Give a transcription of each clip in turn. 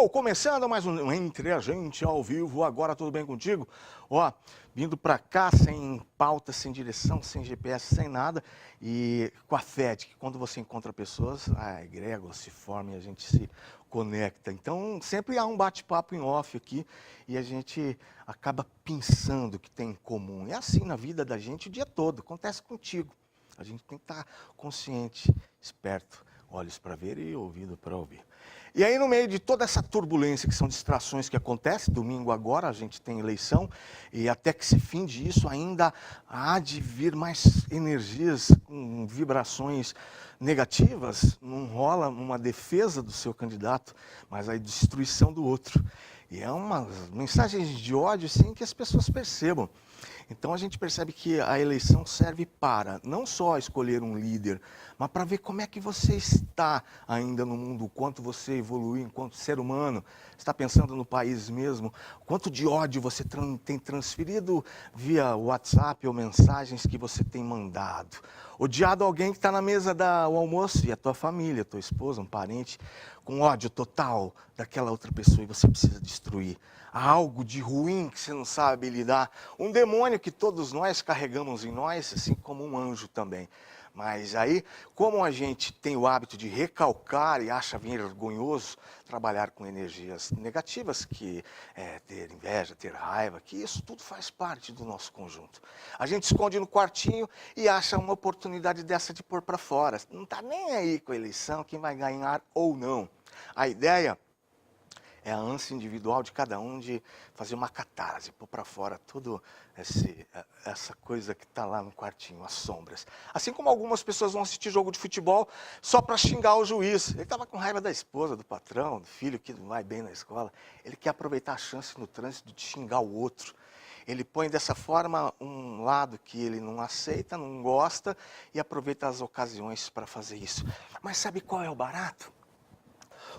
Bom, começando mais um Entre a Gente ao vivo, agora tudo bem contigo? Ó, vindo pra cá sem pauta, sem direção, sem GPS, sem nada, e com a fé de que quando você encontra pessoas, a egrégora se forma e a gente se conecta. Então, sempre há um bate-papo em off aqui e a gente acaba pensando o que tem em comum. É assim na vida da gente o dia todo, acontece contigo. A gente tem que estar consciente, esperto, olhos para ver e ouvido para ouvir. E aí, no meio de toda essa turbulência, que são distrações que acontecem, domingo agora a gente tem eleição, e até que se finde isso, ainda há de vir mais energias com vibrações negativas, não rola uma defesa do seu candidato, mas a destruição do outro. E é umas mensagens de ódio, sim, que as pessoas percebam. Então a gente percebe que a eleição serve para não só escolher um líder, mas para ver como é que você está ainda no mundo, o quanto você evoluiu enquanto ser humano, está pensando no país mesmo, quanto de ódio você tem transferido via WhatsApp ou mensagens que você tem mandado. Odiado alguém que está na mesa do almoço e a tua família, tua esposa, um parente, com ódio total daquela outra pessoa e você precisa destruir. Há algo de ruim que você não sabe lidar. Um demônio que todos nós carregamos em nós, assim como um anjo também. Mas aí, como a gente tem o hábito de recalcar e acha vergonhoso trabalhar com energias negativas, que é ter inveja, ter raiva, que isso tudo faz parte do nosso conjunto. A gente esconde no quartinho e acha uma oportunidade dessa de pôr para fora. Não está nem aí com a eleição, quem vai ganhar ou não. A ideia é a ânsia individual de cada um de fazer uma catarse, pôr para fora toda essa coisa que está lá no quartinho, as sombras. Assim como algumas pessoas vão assistir jogo de futebol só para xingar o juiz. Ele estava com raiva da esposa, do patrão, do filho que não vai bem na escola. Ele quer aproveitar a chance no trânsito de xingar o outro. Ele põe dessa forma um lado que ele não aceita, não gosta e aproveita as ocasiões para fazer isso. Mas sabe qual é o barato?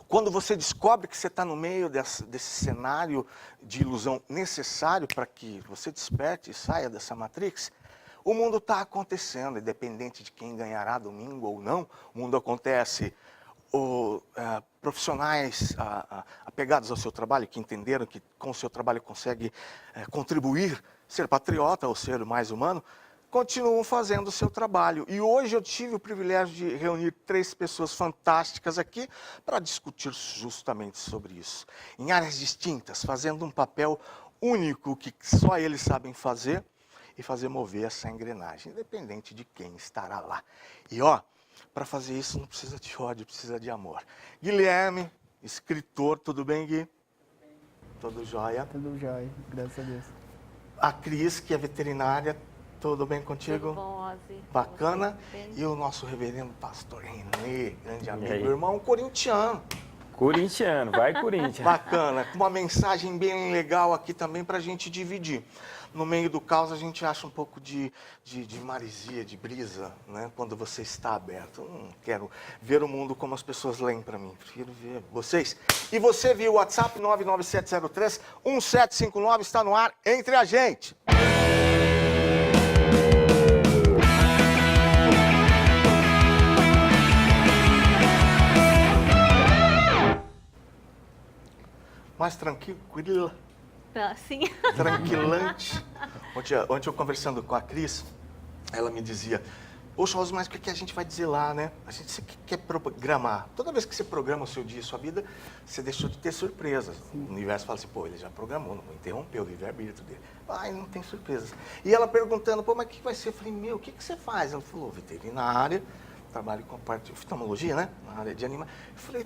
Quando você descobre que você está no meio desse cenário de ilusão necessário para que você desperte e saia dessa Matrix, o mundo está acontecendo, independente de quem ganhará domingo ou não, o mundo acontece. Profissionais apegados ao seu trabalho, que entenderam que com o seu trabalho consegue contribuir, ser patriota ou ser mais humano, continuam fazendo o seu trabalho. E hoje eu tive o privilégio de reunir 3 pessoas fantásticas aqui para discutir justamente sobre isso. Em áreas distintas, fazendo um papel único que só eles sabem fazer e fazer mover essa engrenagem, independente de quem estará lá. E ó, para fazer isso não precisa de ódio, precisa de amor. Guilherme, escritor, tudo bem, Gui? Tudo jóia? Tudo jóia, graças a Deus. A Cris, que é veterinária, tudo bem contigo? Tudo bom, Ozzy? Bacana. E o nosso reverendo pastor Renê, grande amigo, irmão corintiano. Corintiano, vai Corinthians. Bacana, com uma mensagem bem legal aqui também para a gente dividir. No meio do caos a gente acha um pouco de maresia, de brisa, né? Quando você está aberto. Eu não quero ver o mundo como as pessoas leem para mim, prefiro ver vocês. E você viu o WhatsApp 99703-1759, está no ar, entre a gente. Mais tranquilo. Sim. Tranquilante. Ontem eu conversando com a Cris, ela me dizia, poxa, Osmo, mas o que a gente vai dizer lá, né? A gente quer programar. Toda vez que você programa o seu dia e sua vida, você deixou de ter surpresas. Sim. O universo fala assim, pô, ele já programou, não interrompeu o livre-arbítrio dele. Ai, não tem surpresas. E ela perguntando, pô, mas o que vai ser? Eu falei, meu, o que você faz? Ela falou, veterinária, trabalho com a parte de oftalmologia, né? Na área de animais. Eu falei,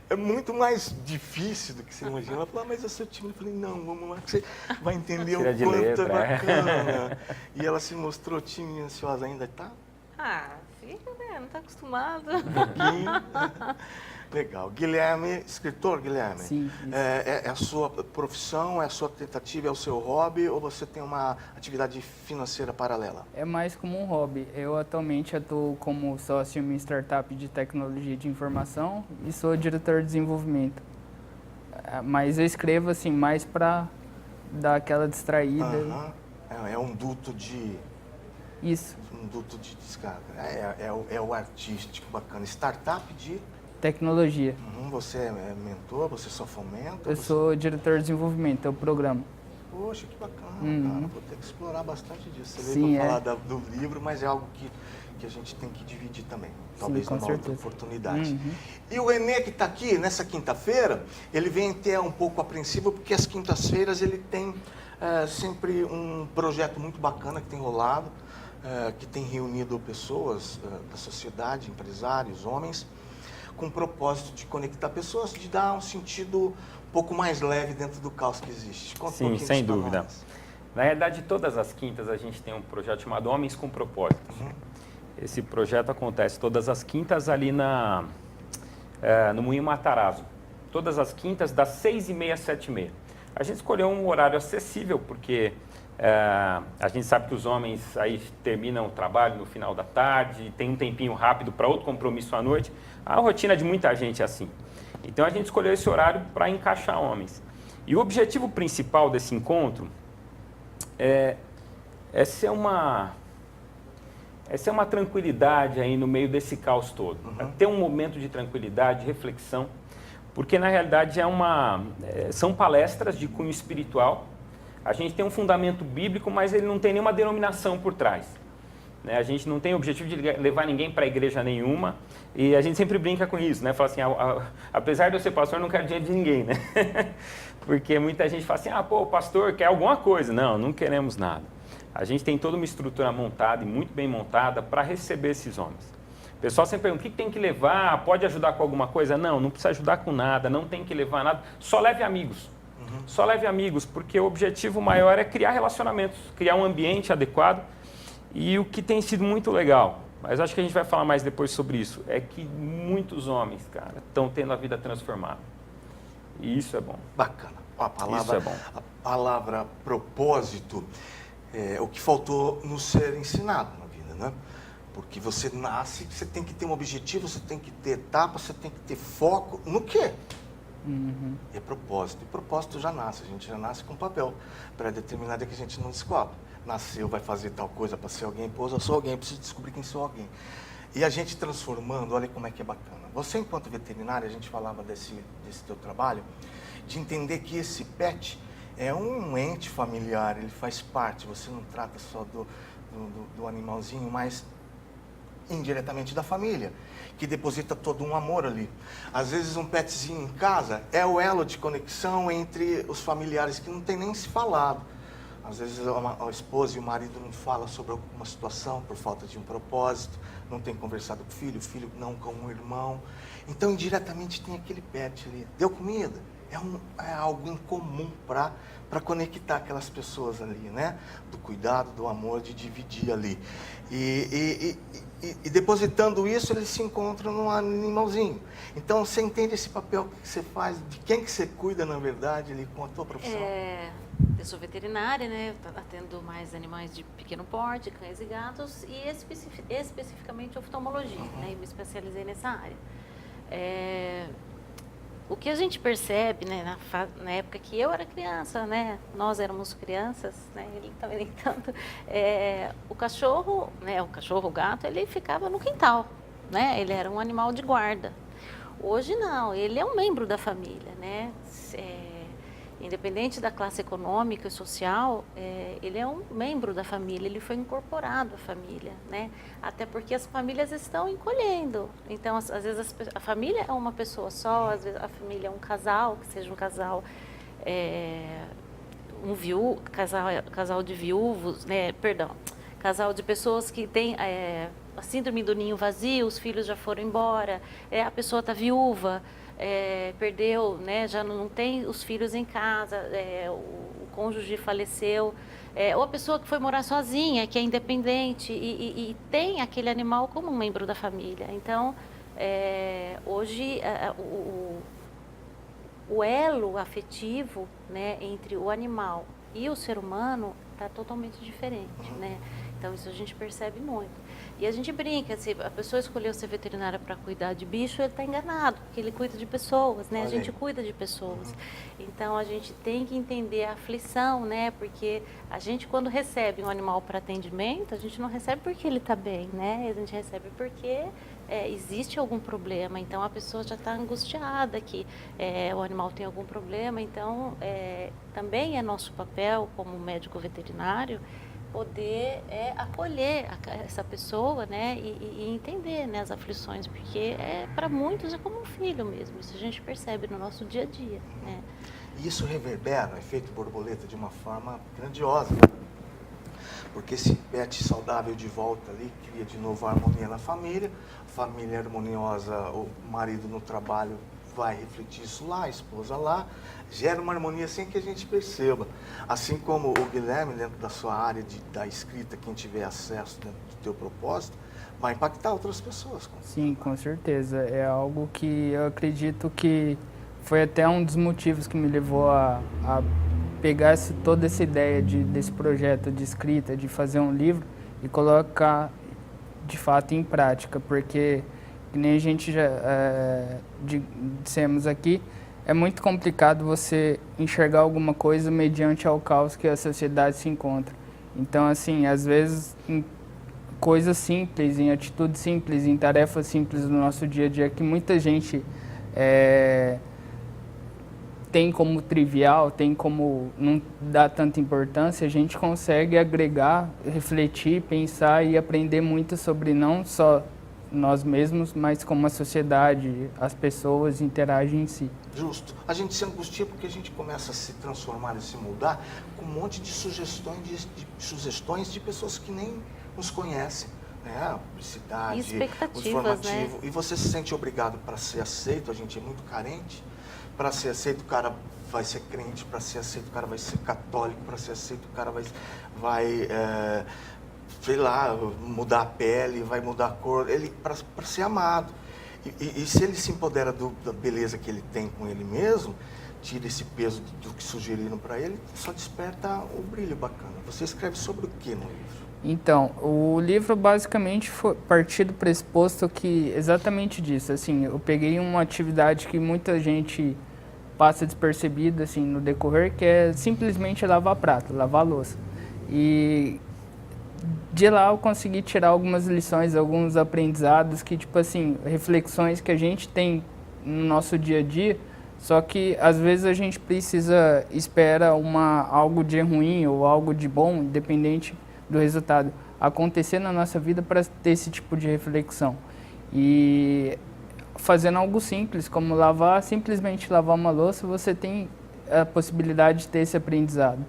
é muito mais difícil do que você imagina. Ela falou, mas eu sou tímida. Eu falei, não, vamos lá, que você vai entender o quanto é bacana. E ela se mostrou tímida e ansiosa ainda, tá? Ah, fica, né? Não tá acostumado. Um pouquinho. Legal. Guilherme, escritor, Guilherme? Sim. É a sua profissão, é a sua tentativa, é o seu hobby ou você tem uma atividade financeira paralela? É mais como um hobby. Eu atualmente atuo como sócio em uma startup de tecnologia de informação e sou diretor de desenvolvimento. Mas eu escrevo assim mais para dar aquela distraída. É um duto de... Isso. Um duto de descarga. É o artístico bacana. Startup de... tecnologia. Você é mentor, você só fomenta? Eu sou diretor de desenvolvimento, é o programa. Poxa, que bacana, cara. Vou ter que explorar bastante disso. Você Sim, veio para falar do livro, mas é algo que a gente tem que dividir também. Talvez com numa outra certeza. oportunidade. E o Renê que está aqui nessa quinta-feira, ele vem até um pouco apreensivo, porque às quintas-feiras ele tem sempre um projeto muito bacana que tem rolado, que tem reunido pessoas da sociedade, empresários, homens, com o propósito de conectar pessoas, de dar um sentido um pouco mais leve dentro do caos que existe. Conta um Sim, pouquinho sem disso pra dúvida. nós. Na realidade, todas as quintas a gente tem um projeto chamado Homens com Propósitos. Esse projeto acontece todas as quintas ali no Moinho Matarazzo. Todas as quintas, das 6h30 às 7h30. A gente escolheu um horário acessível, porque a gente sabe que os homens aí terminam o trabalho no final da tarde, tem um tempinho rápido para outro compromisso à noite. A rotina de muita gente é assim. Então a gente escolheu esse horário para encaixar homens. E o objetivo principal desse encontro é ser uma tranquilidade aí no meio desse caos todo. É ter um momento de tranquilidade, de reflexão, porque na realidade são palestras de cunho espiritual. A gente tem um fundamento bíblico, mas ele não tem nenhuma denominação por trás. Né? A gente não tem o objetivo de levar ninguém para a igreja nenhuma, e a gente sempre brinca com isso, né? Fala assim, apesar de eu ser pastor, eu não quero dinheiro de ninguém, né? Porque muita gente fala assim, o pastor quer alguma coisa. Não, não queremos nada. A gente tem toda uma estrutura montada e muito bem montada para receber esses homens. O pessoal sempre pergunta, o que tem que levar? Pode ajudar com alguma coisa? Não, não precisa ajudar com nada, não tem que levar nada, só leve amigos. Só leve amigos, porque o objetivo maior é criar relacionamentos, criar um ambiente adequado. E o que tem sido muito legal, mas acho que a gente vai falar mais depois sobre isso, é que muitos homens, cara, estão tendo a vida transformada. E isso é bom. Bacana. Isso é bom. A palavra propósito é o que faltou nos ser ensinado na vida, né? Porque você nasce, você tem que ter um objetivo, você tem que ter etapa, você tem que ter foco. No quê? É propósito. E propósito já nasce, a gente já nasce com papel pré-determinado que a gente não descobre. Nasceu, vai fazer tal coisa para ser alguém, pô, eu sou alguém, preciso descobrir quem sou alguém. E a gente transformando, olha como é que é bacana. Você, enquanto veterinária, a gente falava desse teu trabalho, de entender que esse pet é um ente familiar, ele faz parte, você não trata só do animalzinho, mas indiretamente da família, que deposita todo um amor ali. Às vezes um petzinho em casa é o elo de conexão entre os familiares que não tem nem se falado. Às vezes a esposa e o marido não falam sobre alguma situação por falta de um propósito, não tem conversado com o filho não com o irmão. Então, indiretamente tem aquele pet ali. Deu comida? É algo em comum para conectar aquelas pessoas ali, né? Do cuidado, do amor, de dividir ali. E depositando isso, eles se encontram num animalzinho. Então, você entende esse papel que você faz, de quem que você cuida, na verdade, ali, com a tua profissão? Eu sou veterinária, né? Eu atendo mais animais de pequeno porte, cães e gatos, e especificamente oftalmologia, né? E me especializei nessa área. O que a gente percebe, né, na época que eu era criança, né, nós éramos crianças, né, ele também nem tanto, o cachorro, né, o gato, ele ficava no quintal, né, ele era um animal de guarda. Hoje não, ele é um membro da família, né, independente da classe econômica e social, ele é um membro da família, ele foi incorporado à família, né? Até porque as famílias estão encolhendo. Então, às vezes, a família é uma pessoa só, às vezes a família é um casal, que seja um casal, casal de viúvos, né? Perdão, casal de pessoas que têm a síndrome do ninho vazio, os filhos já foram embora, a pessoa está viúva, perdeu, né, já não tem os filhos em casa, o cônjuge faleceu, ou a pessoa que foi morar sozinha, que é independente e tem aquele animal como um membro da família. Então, hoje, o elo afetivo, né, entre o animal e o ser humano está totalmente diferente, né? Então, isso a gente percebe muito. E a gente brinca, se a pessoa escolheu ser veterinária para cuidar de bicho, ele está enganado, porque ele cuida de pessoas, né? Olha A gente aí. cuida de pessoas. Então, a gente tem que entender a aflição, né? Porque a gente, quando recebe um animal para atendimento, a gente não recebe porque ele está bem, né? A gente recebe porque existe algum problema. Então, a pessoa já está angustiada que o animal tem algum problema. Então, também é nosso papel como médico veterinário poder acolher essa pessoa, né, e entender, né, as aflições, porque para muitos é como um filho mesmo, isso a gente percebe no nosso dia a dia, né. E isso reverbera o efeito borboleta de uma forma grandiosa, porque esse pet saudável de volta ali cria de novo a harmonia na família harmoniosa, o marido no trabalho vai refletir isso lá, a esposa lá, gera uma harmonia sem que a gente perceba. Assim como o Guilherme, dentro da sua área da escrita, quem tiver acesso dentro do teu propósito, vai impactar outras pessoas. Sim, com certeza. É algo que eu acredito que foi até um dos motivos que me levou a pegar toda essa ideia desse projeto de escrita, de fazer um livro e colocar de fato em prática, porque que nem a gente já dissemos aqui, é muito complicado você enxergar alguma coisa mediante ao caos que a sociedade se encontra. Então, assim, às vezes, em coisas simples, em atitudes simples, em tarefas simples do nosso dia a dia, que muita gente tem como trivial, tem como não dar tanta importância, a gente consegue agregar, refletir, pensar e aprender muito sobre não só nós mesmos, mas como a sociedade, as pessoas interagem em si. Justo. A gente se angustia porque a gente começa a se transformar e se mudar com um monte de sugestões de pessoas que nem nos conhecem, né? Publicidade, E expectativas, informativo. né? E você se sente obrigado para ser aceito, a gente é muito carente. Para ser aceito, o cara vai ser crente, para ser aceito, o cara vai ser católico, para ser aceito, o cara vai sei lá, mudar a pele, vai mudar a cor, ele para ser amado. E se ele se empodera da beleza que ele tem com ele mesmo, tira esse peso do que sugeriram para ele, só desperta o brilho bacana. Você escreve sobre o que no livro? Então, o livro basicamente foi partir do pressuposto que exatamente disso, assim, eu peguei uma atividade que muita gente passa despercebida, assim, no decorrer, que é simplesmente lavar prato, lavar louça. E de lá eu consegui tirar algumas lições, alguns aprendizados que, tipo assim, reflexões que a gente tem no nosso dia a dia, só que às vezes a gente espera algo de ruim ou algo de bom, independente do resultado, acontecer na nossa vida para ter esse tipo de reflexão. E fazendo algo simples, como simplesmente lavar uma louça, você tem a possibilidade de ter esse aprendizado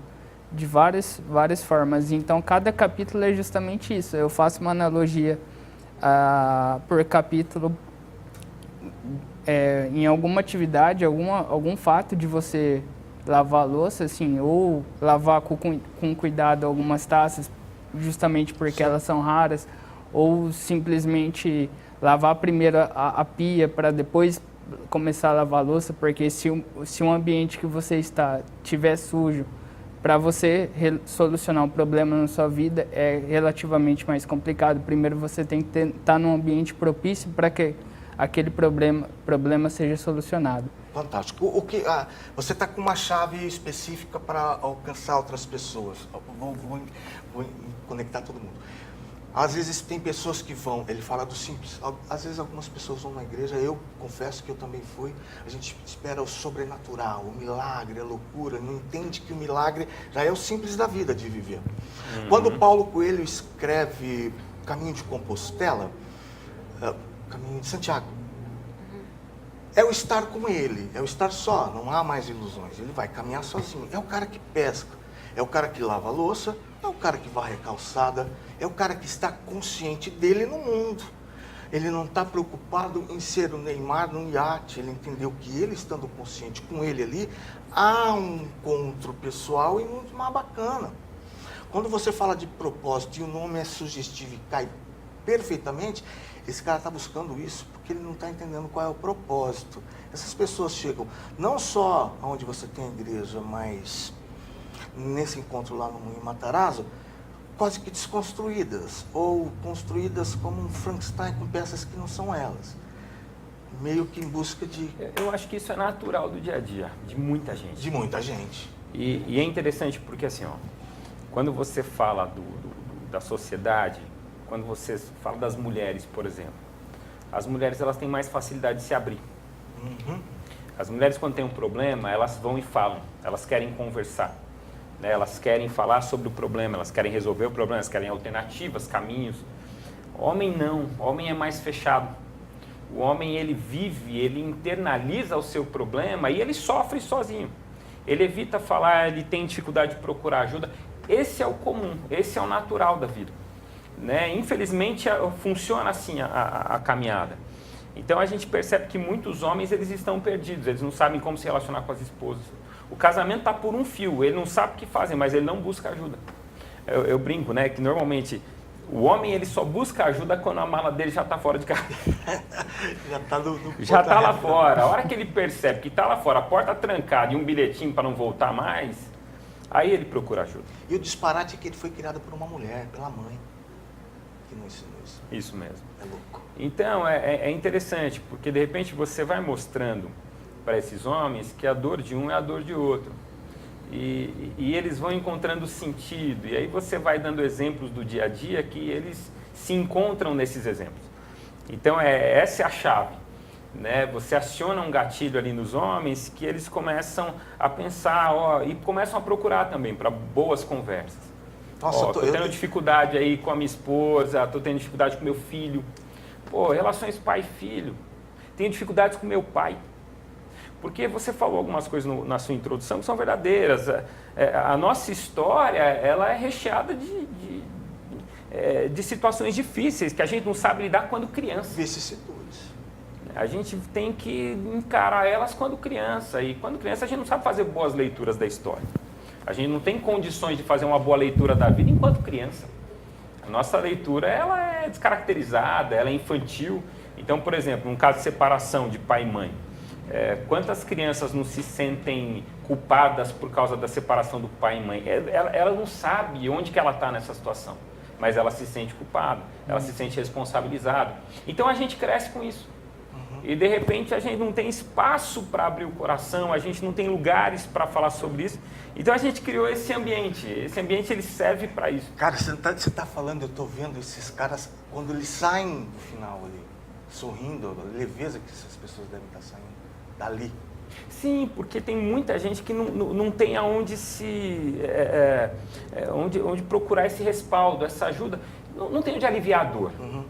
de várias formas. Então, cada capítulo é justamente isso. Eu faço uma analogia por capítulo em alguma atividade, algum fato de você lavar a louça, assim, ou lavar com cuidado algumas taças, justamente porque elas são raras, ou simplesmente lavar primeiro a pia para depois começar a lavar a louça, porque se um ambiente que você está tiver sujo, para você solucionar um problema na sua vida é relativamente mais complicado. Primeiro você tem que estar num ambiente propício para que aquele problema seja solucionado. Fantástico. Você está com uma chave específica para alcançar outras pessoas. Vou conectar todo mundo. Às vezes tem pessoas que vão, ele fala do simples, às vezes algumas pessoas vão na igreja, eu confesso que eu também fui, a gente espera o sobrenatural, o milagre, a loucura, não entende que o milagre já é o simples da vida de viver. Quando Paulo Coelho escreve Caminho de Compostela, Caminho de Santiago, é o estar com ele, é o estar só, não há mais ilusões, ele vai caminhar sozinho, é o cara que pesca, é o cara que lava a louça, é o cara que varre a calçada, é o cara que está consciente dele no mundo. Ele não está preocupado em ser o Neymar num iate, ele entendeu que ele estando consciente com ele ali, há um encontro pessoal e muito mais bacana. Quando você fala de propósito e o nome é sugestivo e cai perfeitamente, esse cara está buscando isso porque ele não está entendendo qual é o propósito. Essas pessoas chegam não só onde você tem a igreja, mas nesse encontro lá no Moinho Matarazzo, quase que desconstruídas, ou construídas como um Frankenstein com peças que não são elas. Meio que em busca de... Eu acho que isso é natural do dia a dia, de muita gente. De muita gente. E é interessante porque, assim, ó, quando você fala da sociedade, quando você fala das mulheres, por exemplo, as mulheres elas têm mais facilidade de se abrir. Uhum. As mulheres, quando têm um problema, elas vão e falam, elas querem conversar, né? Elas querem falar sobre o problema, elas querem resolver o problema, elas querem alternativas, caminhos. Homem não, homem é mais fechado. O homem, ele vive, ele internaliza o seu problema e ele sofre sozinho. Ele evita falar, ele tem dificuldade de procurar ajuda. Esse é o comum, esse é o natural da vida, né? Infelizmente, funciona assim a caminhada. Então, a gente percebe que muitos homens, eles estão perdidos, eles não sabem como se relacionar com as esposas. O casamento está por um fio, ele não sabe o que fazem, mas ele não busca ajuda. Eu brinco, né, que normalmente o homem, ele só busca ajuda quando a mala dele já está fora de casa. Já está lá fora. A hora que ele percebe que está lá fora, a porta trancada e um bilhetinho para não voltar mais, aí ele procura ajuda. E o disparate é que ele foi criado por uma mulher, pela mãe, que não ensinou isso. Isso mesmo. É louco. Então, é interessante, porque de repente você vai mostrando para esses homens que a dor de um é a dor de outro. E eles vão encontrando sentido, e aí você vai dando exemplos do dia a dia que eles se encontram nesses exemplos. Então, essa é a chave, né? Você aciona um gatilho ali nos homens que eles começam a pensar, e começam a procurar também para boas conversas. Nossa, tô tendo dificuldade aí com a minha esposa, tô tendo dificuldade com meu filho. Pô, relações pai e filho. Tenho dificuldades com meu pai. Porque você falou algumas coisas na sua introdução que são verdadeiras. A nossa história, ela é recheada de situações difíceis que a gente não sabe lidar quando criança. Vicissitudes. A gente tem que encarar elas quando criança. E quando criança a gente não sabe fazer boas leituras da história. A gente não tem condições de fazer uma boa leitura da vida enquanto criança. A nossa leitura, ela é descaracterizada, ela é infantil. Então, por exemplo, num caso de separação de pai e mãe, quantas crianças não se sentem culpadas por causa da separação do pai e mãe? Ela não sabe onde que ela está nessa situação, mas ela se sente culpada, ela se sente responsabilizada. Então a gente cresce com isso. E de repente a gente não tem espaço para abrir o coração, a gente não tem lugares para falar sobre isso. Então a gente criou esse ambiente ele serve para isso. Cara, você tá falando, eu tô vendo esses caras, quando eles saem do final ali, sorrindo, a leveza que essas pessoas devem estar saindo dali. Sim, porque tem muita gente que não tem aonde onde procurar esse respaldo, essa ajuda, não tem onde aliviar a dor. Uhum.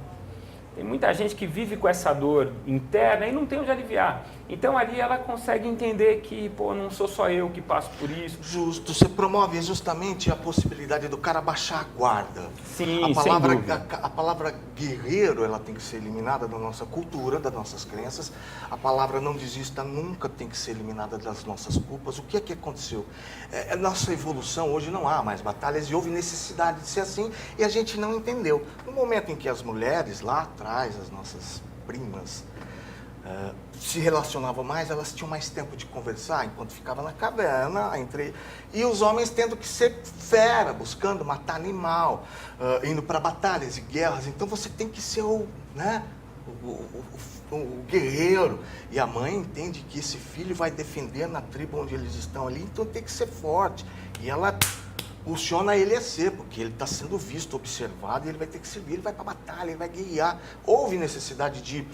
Tem muita gente que vive com essa dor interna e não tem onde aliviar. Então ali ela consegue entender que, não sou só eu que passo por isso. Justo, você promove justamente a possibilidade do cara baixar a guarda. Sim, sem dúvida. A palavra guerreiro, ela tem que ser eliminada da nossa cultura, das nossas crenças. A palavra não desista nunca tem que ser eliminada das nossas culpas. O que é que aconteceu? Nossa evolução, hoje não há mais batalhas e houve necessidade de ser assim e a gente não entendeu. No momento em que as mulheres lá atrás, as nossas primas, se relacionavam mais, elas tinham mais tempo de conversar enquanto ficava na caverna, e os homens tendo que ser fera, buscando matar animal, indo para batalhas e guerras. Então você tem que ser o guerreiro, e a mãe entende que esse filho vai defender na tribo onde eles estão ali, então tem que ser forte, e ela funciona ele a ser, porque ele está sendo visto, observado, e ele vai ter que servir, ele vai para a batalha, ele vai guerrear. Houve necessidade de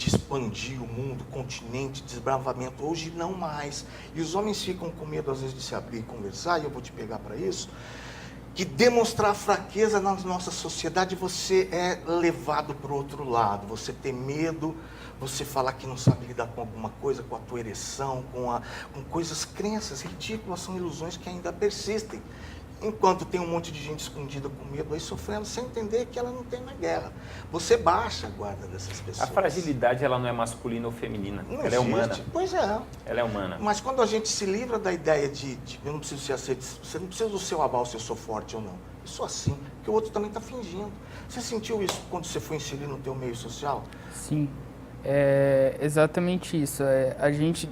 expandir o mundo, o continente, desbravamento. Hoje não mais. E os homens ficam com medo, às vezes, de se abrir e conversar, e eu vou te pegar para isso, que demonstrar fraqueza na nossa sociedade, você é levado para o outro lado, você tem medo, você falar que não sabe lidar com alguma coisa, com a tua ereção, com coisas, crenças ridículas, são ilusões que ainda persistem. Enquanto tem um monte de gente escondida com medo aí, sofrendo, sem entender que ela não tem na guerra. Você baixa a guarda dessas pessoas. A fragilidade, ela não é masculina ou feminina, ela é humana. Pois é. Ela é humana. Mas quando a gente se livra da ideia de eu não preciso ser aceito, você não precisa do seu aval se eu sou forte ou não. Eu sou assim, porque o outro também está fingindo. Você sentiu isso quando você foi inserir no teu meio social? Sim, é exatamente isso. A gente,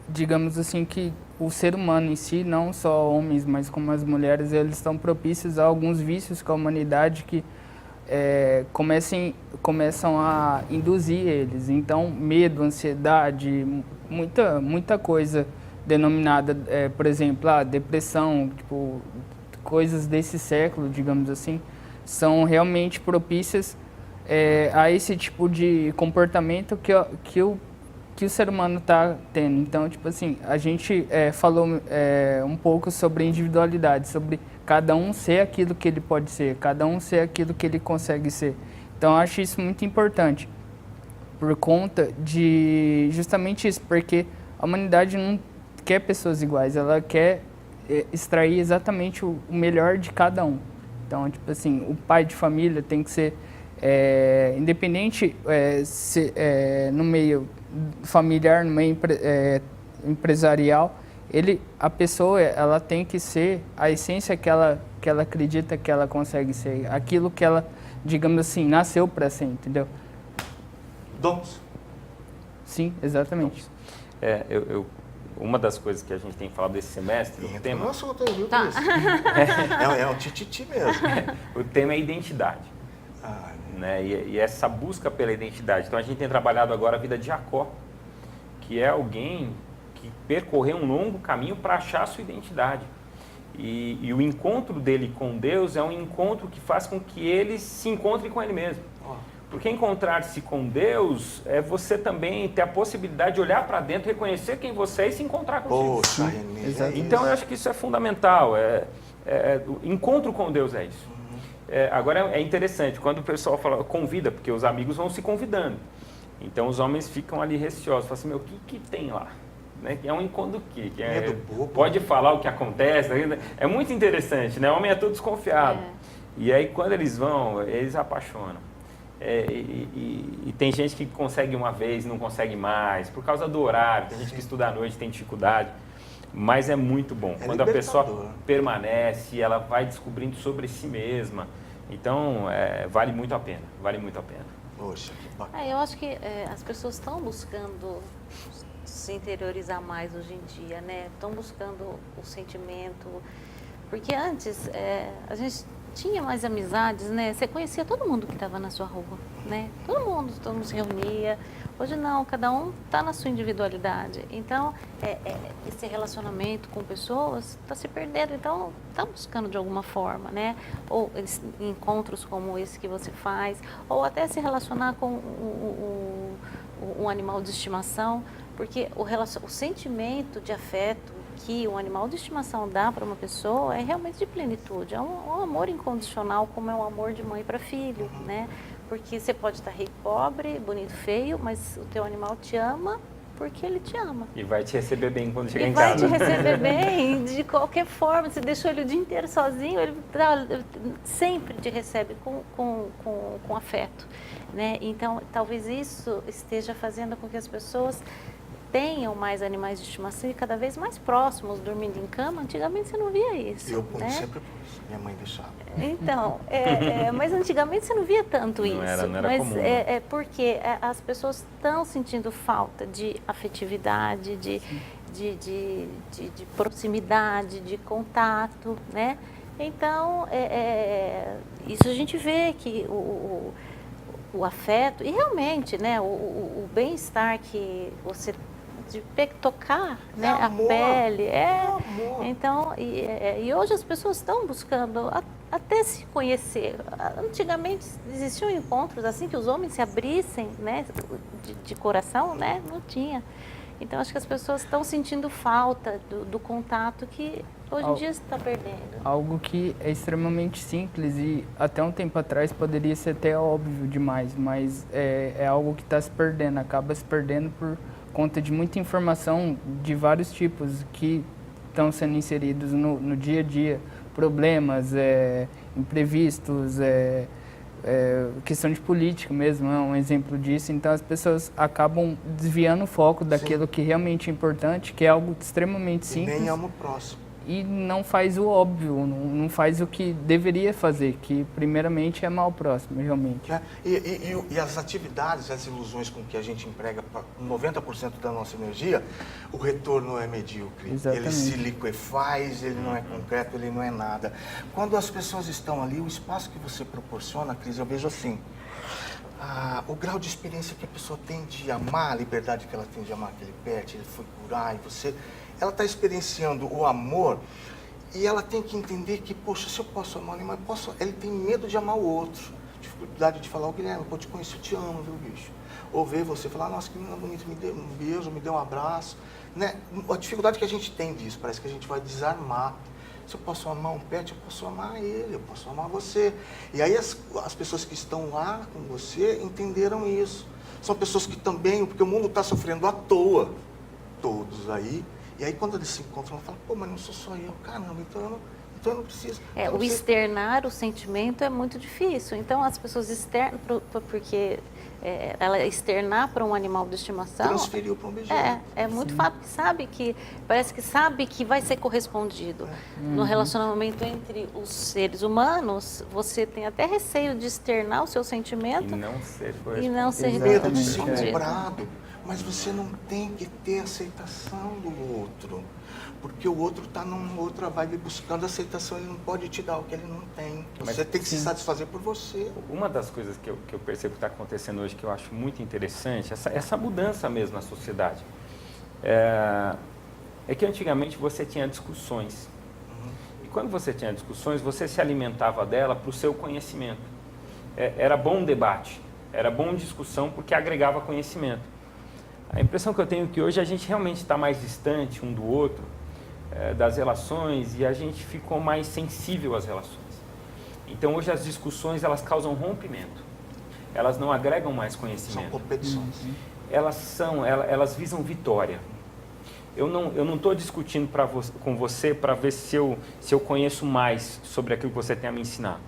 digamos assim, que o ser humano em si, não só homens, mas como as mulheres, eles estão propícios a alguns vícios com a humanidade que começam a induzir eles. Então, medo, ansiedade, muita coisa denominada, por exemplo, depressão, tipo, coisas desse século, digamos assim, são realmente propícias a esse tipo de comportamento que o ser humano está tendo. Então, tipo assim, a gente falou um pouco sobre individualidade, sobre cada um ser aquilo que ele pode ser, cada um ser aquilo que ele consegue ser. Então, eu acho isso muito importante, por conta de justamente isso, porque a humanidade não quer pessoas iguais, ela quer extrair exatamente o melhor de cada um. Então, tipo assim, o pai de família tem que ser, independente no meio familiar, no meio empresarial, a pessoa ela tem que ser a essência que ela acredita que ela consegue ser, aquilo que ela, digamos assim, nasceu para ser, entendeu? Dons. Sim, exatamente. Uma das coisas que a gente tem falado desse semestre, o tema... Nossa, eu viu Tá. isso? É um tititi mesmo. O tema é identidade. Né? E essa busca pela identidade. Então, a gente tem trabalhado agora a vida de Jacó, que é alguém que percorreu um longo caminho para achar a sua identidade. E o encontro dele com Deus é um encontro que faz com que ele se encontre com ele mesmo. Porque encontrar-se com Deus é você também ter a possibilidade de olhar para dentro, reconhecer quem você é e se encontrar com Deus. Poxa, Renê, Então, eu acho que isso é fundamental. O encontro com Deus é isso. Agora, é interessante, quando o pessoal fala, convida, porque os amigos vão se convidando. Então, os homens ficam ali receosos. Falam assim, meu, o que tem lá? Né? É um encontro do quê? Pode falar o que acontece? É muito interessante, né? O homem é todo desconfiado. E aí, quando eles vão, eles apaixonam. E tem gente que consegue uma vez e não consegue mais, por causa do horário. Tem gente que estuda à noite, tem dificuldade. Mas é muito bom. Quando a pessoa permanece, ela vai descobrindo sobre si mesma. Então, vale muito a pena. Vale muito a pena. Poxa, que bacana. Eu acho que as pessoas estão buscando se interiorizar mais hoje em dia, né? Estão buscando o sentimento. Porque antes, a gente tinha mais amizades, né? Você conhecia todo mundo que estava na sua rua, né? Todo mundo se reunia. Hoje não, cada um está na sua individualidade. Então, esse relacionamento com pessoas está se perdendo. Então, está buscando de alguma forma, né? Ou encontros como esse que você faz, ou até se relacionar com um animal de estimação, porque o sentimento de afeto que um animal de estimação dá para uma pessoa é realmente de plenitude. É um amor incondicional, como é um amor de mãe para filho, né? Porque você pode estar rico, pobre, bonito, feio, mas o teu animal te ama porque ele te ama. E vai te receber bem quando chegar em casa. casa. E vai te receber bem de qualquer forma. Você deixou ele o dia inteiro sozinho, ele sempre te recebe com afeto, né? Então, talvez isso esteja fazendo com que as pessoas tenham mais animais de estimação e cada vez mais próximos, dormindo em cama. Antigamente você não via isso. Eu né? sempre pus, minha mãe deixava. Então, mas antigamente você não via tanto isso. Não era mas comum. Porque as pessoas estão sentindo falta de afetividade, de proximidade, de contato, né? Então, isso a gente vê que o afeto e realmente, né, o bem-estar que você de tocar, né, a pele, então e hoje as pessoas estão buscando até se conhecer. Antigamente existiam encontros assim que os homens se abrissem, né, de coração, né, não tinha. Então acho que as pessoas estão sentindo falta do contato que hoje em dia está perdendo. Algo que é extremamente simples e até um tempo atrás poderia ser até óbvio demais, mas é algo que está se perdendo, acaba se perdendo por conta de muita informação de vários tipos que estão sendo inseridos no dia a dia, problemas, imprevistos, questão de política mesmo, é um exemplo disso. Então as pessoas acabam desviando o foco daquilo que realmente é importante, que é algo extremamente simples. E nem ama o próximo. e não faz o óbvio, não faz o que deveria fazer, que primeiramente é amar o próximo, realmente. E as atividades, as ilusões com que a gente emprega 90% da nossa energia, o retorno é medíocre. Exatamente. Ele se liquefaz, ele não é concreto, ele não é nada. Quando as pessoas estão ali, o espaço que você proporciona, Cris, eu vejo assim, o grau de experiência que a pessoa tem de amar, a liberdade que ela tem de amar aquele pet, ele foi curar, e você... Ela está experienciando o amor e ela tem que entender que, poxa, se eu posso amar ele, mas ele tem medo de amar o outro. Dificuldade de falar, Guilherme, pô, te conheço, eu te amo, viu, bicho? Ou ver você falar, nossa, que menina bonita, me dê um beijo, me dê um abraço. Né? A dificuldade que a gente tem disso, parece que a gente vai desarmar. Se eu posso amar um pet, eu posso amar ele, eu posso amar você. E aí as pessoas que estão lá com você entenderam isso. São pessoas que também, porque o mundo está sofrendo à toa, todos aí. E aí quando eles se encontram, ela fala, pô, mas não sou só eu, caramba, então eu não preciso. O externar o sentimento é muito difícil. Então as pessoas externam, porque ela externar para um animal de estimação... Transferiu para um beijo. É muito fácil, parece que sabe que vai ser correspondido. No relacionamento entre os seres humanos, você tem até receio de externar o seu sentimento e não ser medo de ser cobrado. Mas você não tem que ter aceitação do outro, porque o outro está numa outra vibe buscando aceitação, ele não pode te dar o que ele não tem. Você tem que se satisfazer por você. Uma das coisas que eu percebo que está acontecendo hoje, que eu acho muito interessante, essa mudança mesmo na sociedade, é que antigamente você tinha discussões. E quando você tinha discussões, você se alimentava dela para o seu conhecimento. Era bom debate, era bom discussão, porque agregava conhecimento. A impressão que eu tenho é que hoje a gente realmente está mais distante um do outro, das relações, e a gente ficou mais sensível às relações. Então hoje as discussões, elas causam rompimento, elas não agregam mais conhecimento. São competições. Elas visam vitória. Eu não estou discutindo com você para ver se eu conheço mais sobre aquilo que você tem a me ensinar.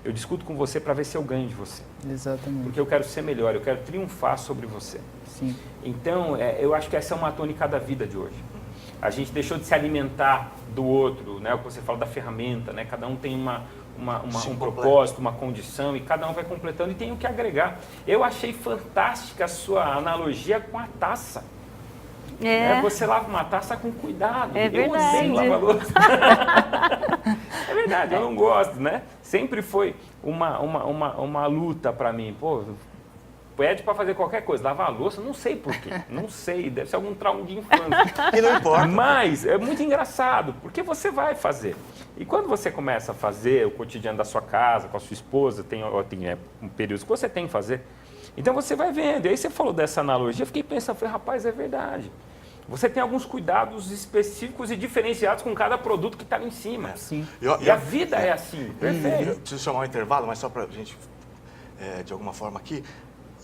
Eu discuto com você para ver se eu ganho de você. Exatamente. Porque eu quero ser melhor, eu quero triunfar sobre você. Sim. Então, eu acho que essa é uma tônica da vida de hoje. A gente deixou de se alimentar do outro, né? O que você fala da ferramenta, né? Cada um tem um propósito, uma condição, e cada um vai completando e tem o que agregar. Eu achei fantástica a sua analogia com a taça. Você lava uma taça com cuidado. É verdade. Eu odeio lavar louça. É verdade, eu não gosto, né? Sempre foi uma luta para mim. Pô, pede para fazer qualquer coisa, lavar a louça, não sei por quê. Não sei, deve ser algum trauma de infância. E não importa. Mas é muito engraçado, porque você vai fazer. E quando você começa a fazer o cotidiano da sua casa, com a sua esposa, tem um período que você tem que fazer. Então você vai vendo. E aí você falou dessa analogia, eu fiquei pensando, rapaz, é verdade. Você tem alguns cuidados específicos e diferenciados com cada produto que está ali em cima. Sim. E a vida é assim, perfeito. Eu preciso chamar um intervalo, mas só para a gente, de alguma forma aqui.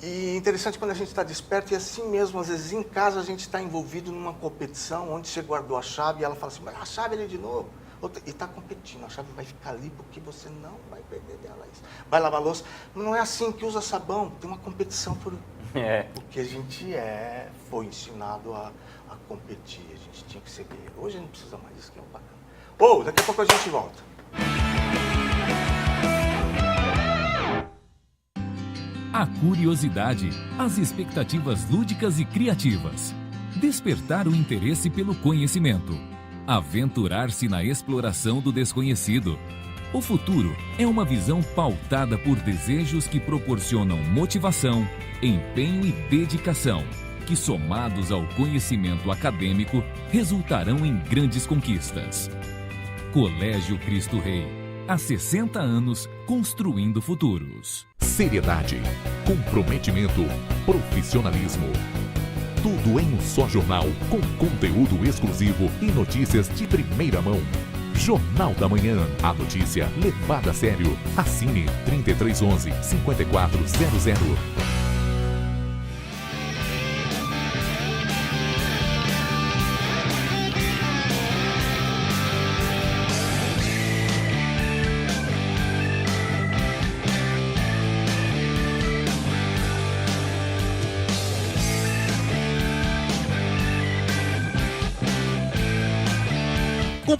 E interessante quando a gente está desperto, e assim mesmo, às vezes em casa a gente está envolvido numa competição, onde você guardou a chave e ela fala assim, mas a chave é ali de novo. E está competindo, a chave vai ficar ali porque você não vai perder dela isso. Vai lavar a louça. Não é assim que usa sabão, tem uma competição porque a gente foi ensinado a competir, a gente tinha que ser guerreiro. Hoje a gente não precisa mais disso, que é um bacana. Daqui a pouco a gente volta. A curiosidade, as expectativas lúdicas e criativas. Despertar o interesse pelo conhecimento. Aventurar-se na exploração do desconhecido. O futuro é uma visão pautada por desejos que proporcionam motivação, empenho e dedicação, que somados ao conhecimento acadêmico resultarão em grandes conquistas. Colégio Cristo Rei. Há 60 anos construindo futuros. Seriedade, comprometimento, profissionalismo. Tudo em um só jornal, com conteúdo exclusivo e notícias de primeira mão. Jornal da Manhã. A notícia levada a sério. Assine 3311-5400.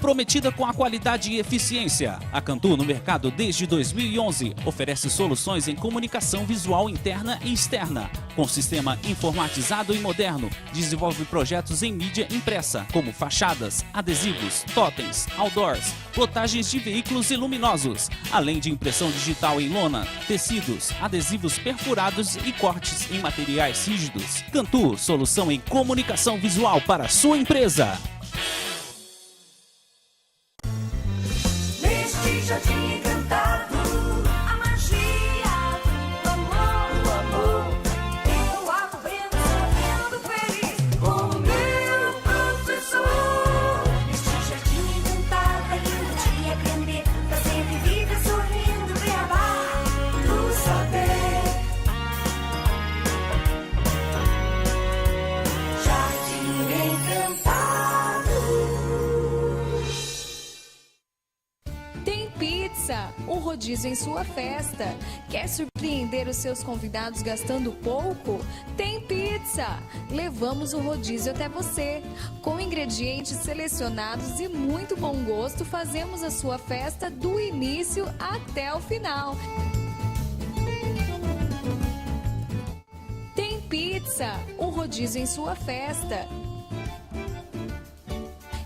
comprometida com a qualidade e eficiência. A Cantu, no mercado desde 2011, oferece soluções em comunicação visual interna e externa. Com sistema informatizado e moderno, desenvolve projetos em mídia impressa, como fachadas, adesivos, totens, outdoors, plotagens de veículos e luminosos, além de impressão digital em lona, tecidos, adesivos perfurados e cortes em materiais rígidos. Cantu, solução em comunicação visual para a sua empresa. Neste jardim encantado, a magia do amor, eu aprendo sorrindo feliz com o meu professor. Neste jardim encantado, é lindo de aprender, pra sempre viver sorrindo, beabá do saber. Jardim encantado. Tem pizza, um rodízio em sua festa. Quer surpreender os seus convidados gastando pouco? Tem pizza! Levamos o rodízio até você. Com ingredientes selecionados e muito bom gosto, fazemos a sua festa do início até o final. Tem pizza, um rodízio em sua festa.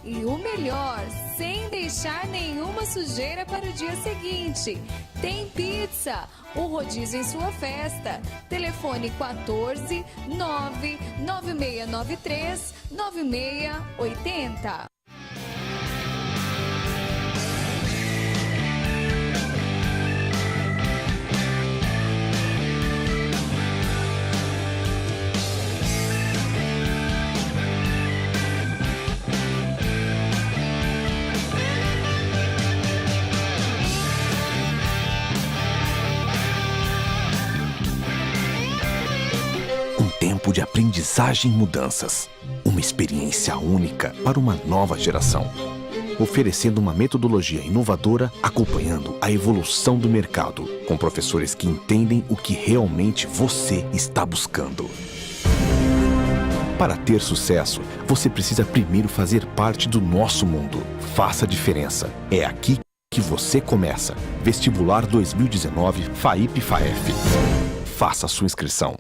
E o melhor, sem deixar nenhuma sujeira para o dia seguinte. Tem pizza, um rodízio em sua festa. Telefone 14 99693 9680. Tempo de aprendizagem e mudanças. Uma experiência única para uma nova geração. Oferecendo uma metodologia inovadora, acompanhando a evolução do mercado, com professores que entendem o que realmente você está buscando. Para ter sucesso, você precisa primeiro fazer parte do nosso mundo. Faça a diferença. É aqui que você começa. Vestibular 2019 FAIP-FAEF. Faça a sua inscrição.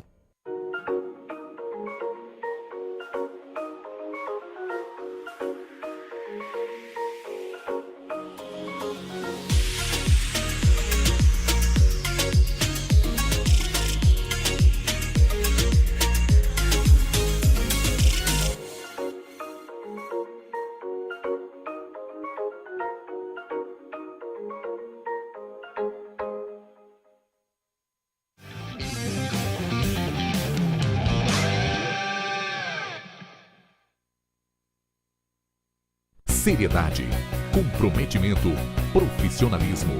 Seriedade, comprometimento, profissionalismo.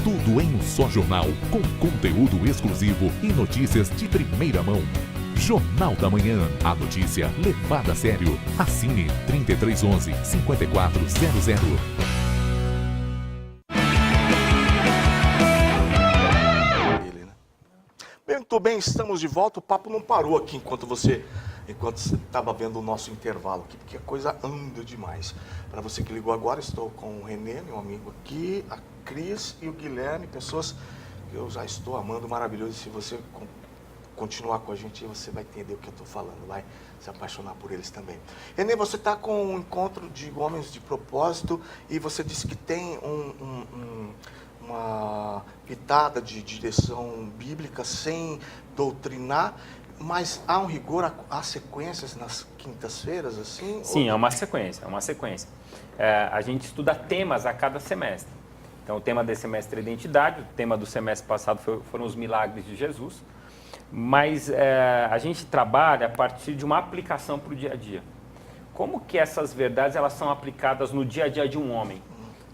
Tudo em um só jornal, com conteúdo exclusivo e notícias de primeira mão. Jornal da Manhã, a notícia levada a sério. Assine 3311 5400. Muito bem, estamos de volta. O papo não parou aqui enquanto você estava vendo o nosso intervalo aqui, porque a coisa anda demais. Para você que ligou agora, estou com o Renê, meu amigo aqui, a Cris e o Guilherme, pessoas que eu já estou amando, maravilhoso. Se você continuar com a gente, você vai entender o que eu estou falando, vai se apaixonar por eles também. Renê, você está com um encontro de homens de propósito e você disse que tem uma pitada de direção bíblica sem doutrinar, mas há um rigor, há sequências nas quintas-feiras, assim? Sim, é uma sequência, é uma sequência. A gente estuda temas a cada semestre. Então, o tema desse semestre é identidade, o tema do semestre passado foram os milagres de Jesus, mas a gente trabalha a partir de uma aplicação para o dia a dia. Como que essas verdades elas são aplicadas no dia a dia de um homem,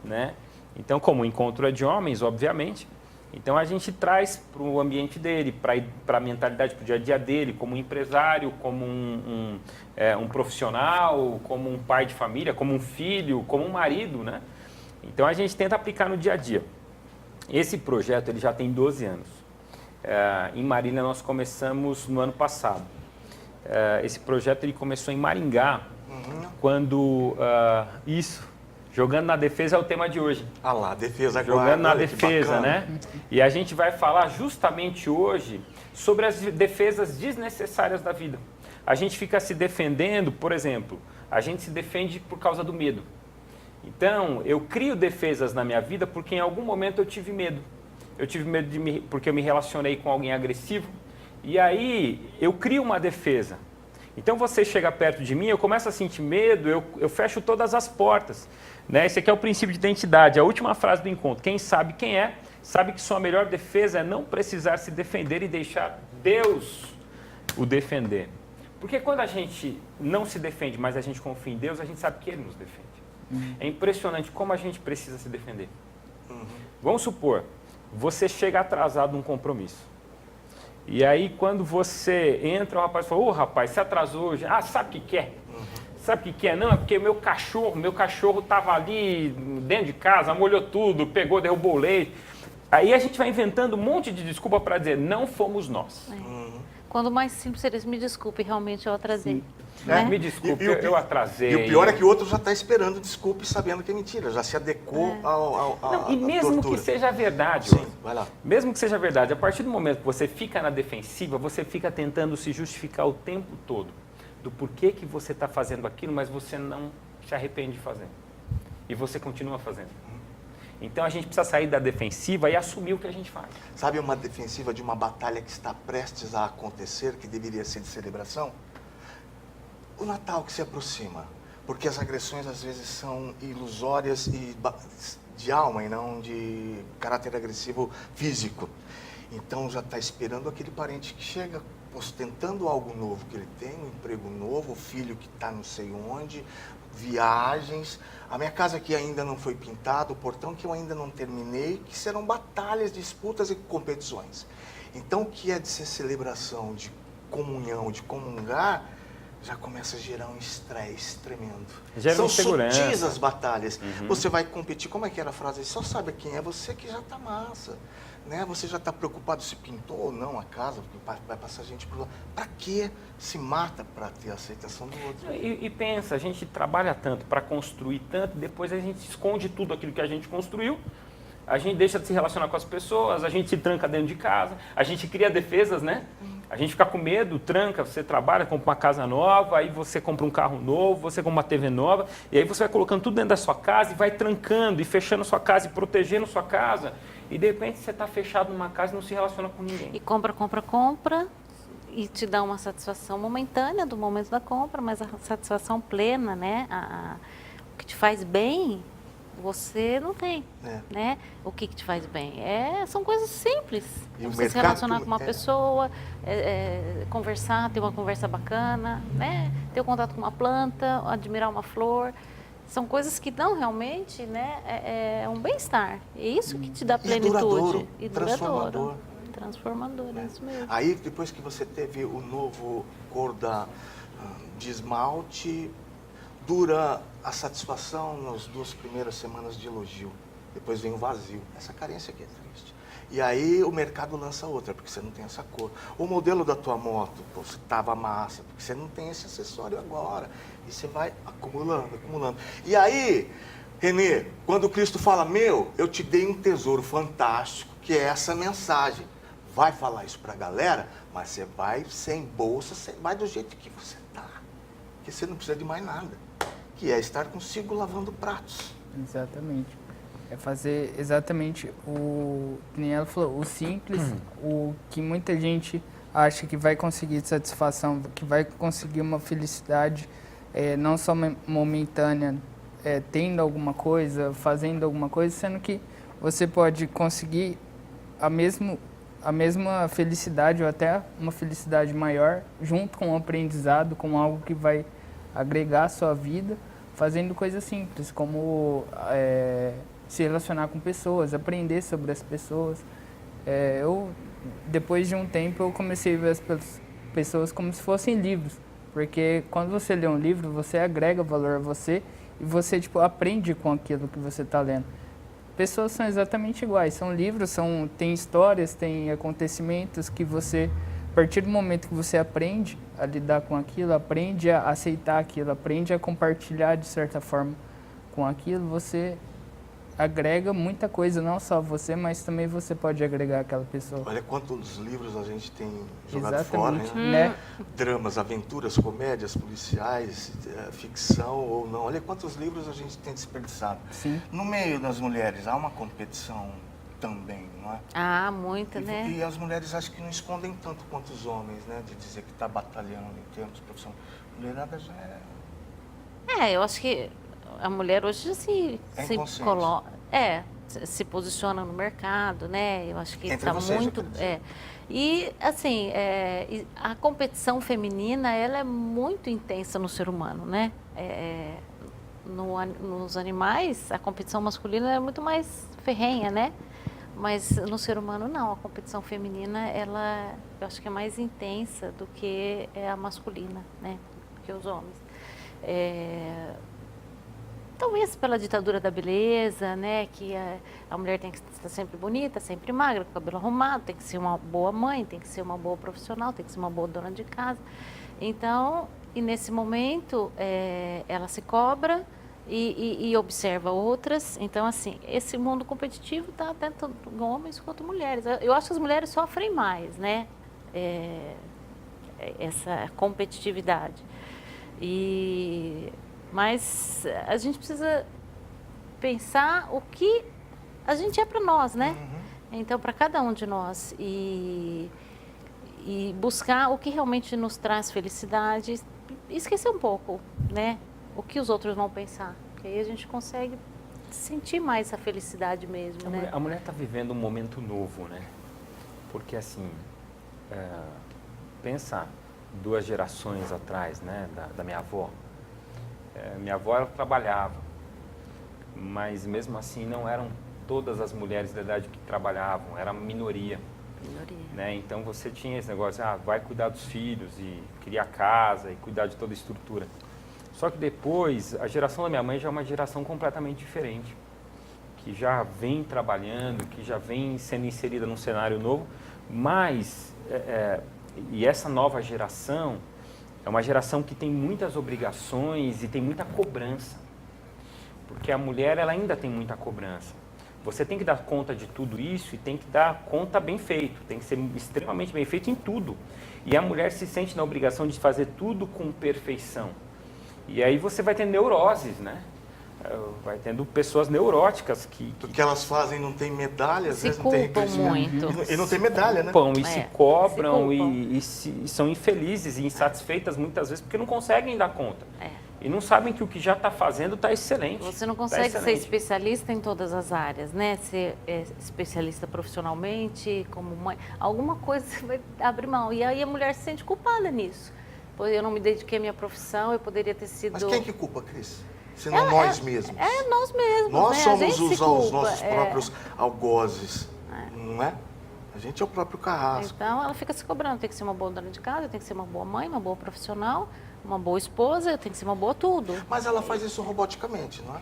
né? Então, como o encontro é de homens, obviamente, então a gente traz para o ambiente dele, para a mentalidade, para o dia a dia dele, como um empresário, como um profissional, como um pai de família, como um filho, como um marido, né? Então a gente tenta aplicar no dia a dia. Esse projeto ele já tem 12 anos. Em Marília nós começamos no ano passado. Esse projeto ele começou em Maringá, quando Jogando na defesa é o tema de hoje. Ah lá, defesa agora. Jogando na olha que defesa, bacana. né? E a gente vai falar justamente hoje sobre as defesas desnecessárias da vida. A gente fica se defendendo, por exemplo, a gente se defende por causa do medo. Então, eu crio defesas na minha vida porque em algum momento eu tive medo. Eu tive medo porque eu me relacionei com alguém agressivo. E aí, eu crio uma defesa. Então, você chega perto de mim, eu começo a sentir medo, eu fecho todas as portas. Né? Esse aqui é o princípio de identidade, a última frase do encontro. Quem sabe quem é, sabe que sua melhor defesa é não precisar se defender e deixar Deus o defender. Porque quando a gente não se defende, mas a gente confia em Deus, a gente sabe que Ele nos defende. É impressionante como a gente precisa se defender. Vamos supor, você chega atrasado num compromisso. E aí, quando você entra, o rapaz fala, ô rapaz, você atrasou hoje. Ah, sabe o que que é? Sabe o que que é? Não, é porque meu cachorro estava ali dentro de casa, molhou tudo, pegou, derrubou o leite. Aí a gente vai inventando um monte de desculpa para dizer, não fomos nós. Quando mais simples eles me desculpem, realmente eu atrasei. Me desculpe, eu atrasei. E o pior é que o outro já está esperando desculpa e sabendo que é mentira, já se adequou Não, e mesmo que seja verdade, Sim, vai lá. mesmo que seja verdade, a partir do momento que você fica na defensiva, você fica tentando se justificar o tempo todo do porquê que você está fazendo aquilo, mas você não se arrepende de fazer. E você continua fazendo. Então a gente precisa sair da defensiva e assumir o que a gente faz. Sabe uma defensiva de uma batalha que está prestes a acontecer, que deveria ser de celebração? O Natal que se aproxima, porque as agressões às vezes são ilusórias e de alma e não de caráter agressivo físico. Então já está esperando aquele parente que chega ostentando algo novo que ele tem, um emprego novo, o filho que está não sei onde, viagens, a minha casa que ainda não foi pintada, o portão que eu ainda não terminei, que serão batalhas, disputas e competições. Então o que é de ser celebração, de comunhão, de comungar, já começa a gerar um estresse tremendo. Gera São insegurança. sutis as batalhas. Você vai competir, como é que era a frase? Só sabe quem é você que já está massa. Né? Você já está preocupado se pintou ou não a casa, porque vai passar gente por lá. Para que se mata para ter a aceitação do outro? E pensa, a gente trabalha tanto para construir tanto, depois a gente esconde tudo aquilo que a gente construiu, a gente deixa de se relacionar com as pessoas, a gente se tranca dentro de casa, a gente cria defesas, né? A gente fica com medo, tranca, você trabalha, compra uma casa nova, aí você compra um carro novo, você compra uma TV nova, e aí você vai colocando tudo dentro da sua casa e vai trancando e fechando sua casa e protegendo sua casa. E de repente você está fechado numa casa e não se relaciona com ninguém. E compra, e te dá uma satisfação momentânea do momento da compra, mas a satisfação plena, né? O que te faz bem, você não tem, né? O que te faz bem? São coisas simples. E Você se relacionar com uma pessoa, conversar, ter uma conversa bacana, né? Ter um contato com uma planta, admirar uma flor. São coisas que dão realmente, né, é um bem-estar. É isso que te dá plenitude. E duradouro. Transformador, é isso mesmo. Aí, depois que você teve o novo cor de esmalte, dura a satisfação nas 2 primeiras semanas de elogio. Depois vem o vazio. Essa carência aqui é triste. E aí o mercado lança outra, porque você não tem essa cor. O modelo da tua moto, você tava massa, porque você não tem esse acessório agora. E você vai acumulando. E aí, Renê, quando Cristo fala, eu te dei um tesouro fantástico, que é essa mensagem. Vai falar isso pra galera, mas você vai sem bolsa, você vai do jeito que você tá. Porque você não precisa de mais nada. Que é estar consigo lavando pratos. Exatamente. É fazer exatamente que nem ela falou, o simples, o que muita gente acha que vai conseguir satisfação, que vai conseguir uma felicidade não só momentânea, tendo alguma coisa, fazendo alguma coisa, sendo que você pode conseguir a mesma felicidade ou até uma felicidade maior junto com o aprendizado, com algo que vai agregar a sua vida, fazendo coisas simples, como se relacionar com pessoas, aprender sobre as pessoas. Depois de um tempo, eu comecei a ver as pessoas como se fossem livros, porque quando você lê um livro, você agrega valor a você e você aprende com aquilo que você está lendo. Pessoas são exatamente iguais, são livros, tem histórias, tem acontecimentos que você, a partir do momento que você aprende a lidar com aquilo, aprende a aceitar aquilo, aprende a compartilhar de certa forma com aquilo, você agrega muita coisa, não só você, mas também você pode agregar aquela pessoa. Olha quantos livros a gente tem jogado Exatamente, fora, né? né? Dramas, aventuras, comédias, policiais, ficção ou não. Olha quantos livros a gente tem desperdiçado. Sim. No meio das mulheres há uma competição também, não é? Ah, muita, né? E as mulheres acho que não escondem tanto quanto os homens, né? De dizer que está batalhando em termos profissionais. Mulherada já é... Eu acho que a mulher hoje se inconsciente. coloca, se posiciona no mercado, né? Eu acho que Entre está vocês, muito, eu quero dizer. E assim, a competição feminina, ela é muito intensa no ser humano, né? Nos animais, a competição masculina é muito mais ferrenha, né? Mas no ser humano não, a competição feminina, eu acho que é mais intensa do que a masculina, né? Do que os homens. Talvez pela ditadura da beleza, né? Que a mulher tem que estar sempre bonita, sempre magra, com o cabelo arrumado, tem que ser uma boa mãe, tem que ser uma boa profissional, tem que ser uma boa dona de casa. Então, e nesse momento, ela se cobra e observa outras. Então, assim, esse mundo competitivo está tanto homens quanto mulheres. Eu acho que as mulheres sofrem mais, né? Essa competitividade. Mas a gente precisa pensar o que a gente é para nós, né? Então, para cada um de nós. E buscar o que realmente nos traz felicidade. E esquecer um pouco, né? O que os outros vão pensar. Porque aí a gente consegue sentir mais essa felicidade mesmo, né? A mulher está vivendo um momento novo, né? Porque, assim, pensa 2 gerações atrás, né? Da minha avó. Minha avó, ela trabalhava, mas mesmo assim não eram todas as mulheres da idade que trabalhavam, era a minoria. Né? Então você tinha esse negócio, vai cuidar dos filhos e criar casa e cuidar de toda a estrutura. Só que depois, a geração da minha mãe já é uma geração completamente diferente, que já vem trabalhando, que já vem sendo inserida num cenário novo, mas, e essa nova geração é uma geração que tem muitas obrigações e tem muita cobrança, porque a mulher ela ainda tem muita cobrança. Você tem que dar conta de tudo isso e tem que dar conta bem feito, tem que ser extremamente bem feito em tudo. E a mulher se sente na obrigação de fazer tudo com perfeição. E aí você vai ter neuroses, né? Vai tendo pessoas neuróticas que... O que elas fazem não tem medalha, às Se vezes não tem culpam reconhecimento. muito. E não tem medalha, né? E se cobram se culpam. e são infelizes e insatisfeitas muitas vezes porque não conseguem dar conta. E não sabem que o que já está fazendo está excelente. Você não consegue ser especialista em todas as áreas, né? Ser especialista profissionalmente, como mãe. Alguma coisa você vai abrir mão. E aí a mulher se sente culpada nisso. Pois eu não me dediquei à minha profissão, eu poderia ter sido... Mas quem que culpa, Cris? Se não nós mesmos. Nós mesmos, Nós né? somos A gente os se culpa, nossos próprios algozes, não é? A gente é o próprio carrasco. Então ela fica se cobrando, tem que ser uma boa dona de casa, tem que ser uma boa mãe, uma boa profissional, uma boa esposa, tem que ser uma boa tudo. Mas ela faz isso roboticamente, não é?